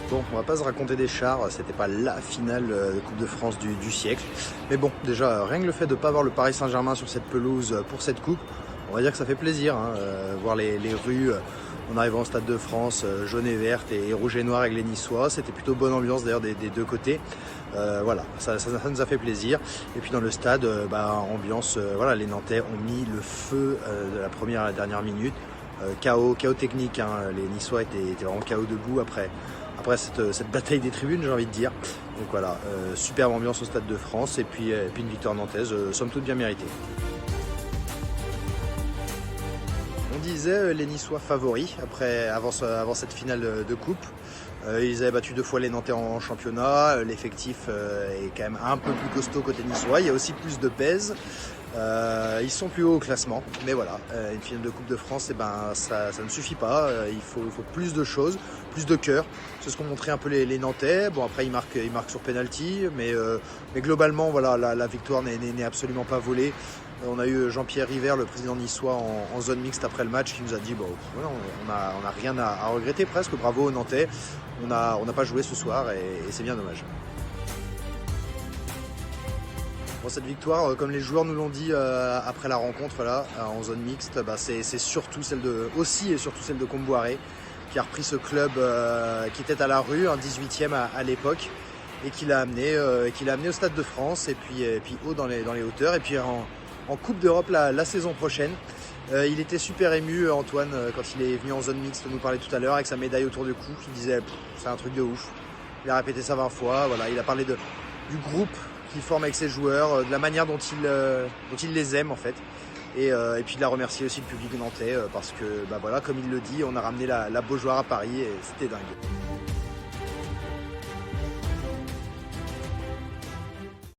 Bon, on va pas se raconter des chars, c'était pas la finale de Coupe de France du siècle. Mais bon, déjà, rien que le fait de ne pas voir le Paris Saint-Germain sur cette pelouse pour cette coupe, on va dire que ça fait plaisir, hein, voir les rues en arrivant au Stade de France, jaune et verte et rouge et noir avec les Niçois. C'était plutôt bonne ambiance d'ailleurs des deux côtés. Voilà, ça nous a fait plaisir. Et puis dans le stade, ambiance, voilà, les Nantais ont mis le feu de la première à la dernière minute. Chaos technique, hein, les Niçois étaient vraiment chaos debout après cette bataille des tribunes, j'ai envie de dire. Donc voilà, superbe ambiance au Stade de France et puis une victoire nantaise, somme toute bien méritée. On disait les Niçois favoris avant cette finale de coupe. Ils avaient battu 2 fois les Nantais en championnat. L'effectif est quand même un peu plus costaud côté niçois. Il y a aussi plus de pèse. Ils sont plus haut au classement. Mais voilà, une finale de Coupe de France, ça ne suffit pas. Il faut plus de choses, plus de cœur. C'est ce qu'ont montré un peu les Nantais. Bon, après, ils marquent sur penalty. Mais globalement, voilà, la victoire n'est absolument pas volée. On a eu Jean-Pierre River, le président niçois, en zone mixte après le match, qui nous a dit voilà, on n'a rien à regretter presque, bravo aux Nantais, on n'a pas joué ce soir et c'est bien dommage. Bon, cette victoire, comme les joueurs nous l'ont dit après la rencontre là, en zone mixte, c'est surtout celle de Kombouaré, qui a repris ce club qui était à la rue, un 18e à l'époque, et qui l'a amené au Stade de France et puis haut dans les hauteurs, et puis en Coupe d'Europe la saison prochaine. Il était super ému, Antoine, quand il est venu en zone mixte nous parler tout à l'heure avec sa médaille autour du cou. Il disait c'est un truc de ouf. Il a répété ça 20 fois. Voilà, il a parlé du groupe qu'il forme avec ses joueurs, de la manière dont il les aime en fait. Et puis il a remercié aussi le public nantais parce que voilà, comme il le dit, on a ramené la Beaujoire à Paris et c'était dingue.